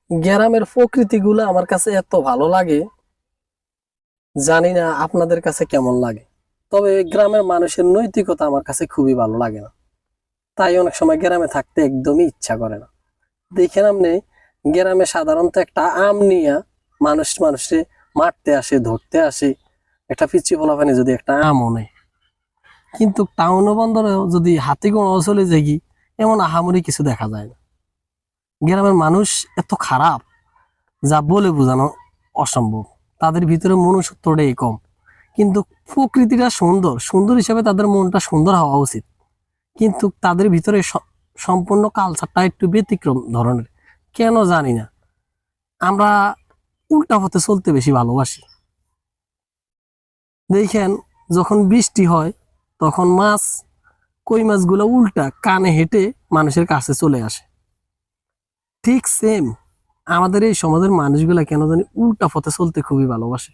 গ্রামের প্রকৃতিগুলো আমার কাছে এত ভালো লাগে, জানি না আপনাদের কাছে কেমন লাগে। তবে গ্রামের মানুষের নৈতিকতা আমার কাছে খুবই ভালো লাগে না, তাই অনেক সময় গ্রামে থাকতে একদমই ইচ্ছা করে না। দেখেন আপনি, গ্রামে সাধারণত একটা আম নিয়ে মানুষে মারতে আসে, ধরতে আসে, একটা পিচ্ছি পোলাপানি যদি একটা আমও নেয়। কিন্তু টাউন বন্দরেও যদি হাতি গোড়াও চলে যাই, এমন আহামরি কিছু দেখা যায় না। গ্রামের মানুষ এত খারাপ যা বলে বোঝানো অসম্ভব। তাদের ভিতরে মনুষ্যত্বটাই কম, কিন্তু প্রকৃতিটা সুন্দর, সুন্দর হিসেবে তাদের মনটা সুন্দর হওয়া উচিত। কিন্তু তাদের ভিতরে সম্পূর্ণ কালচারটা একটু ব্যতিক্রম ধরনের, কেন জানি না। আমরা উল্টা পথে চলতে বেশি ভালোবাসি। দেখেন, যখন বৃষ্টি হয় তখন কই মাছগুলো উল্টা কানে হেঁটে মানুষের কাছে চলে আসে। ঠিক সেম আমাদের এই সমাজের মানুষগুলা কেন জানি উল্টা পথে চলতে খুবই ভালোবাসে।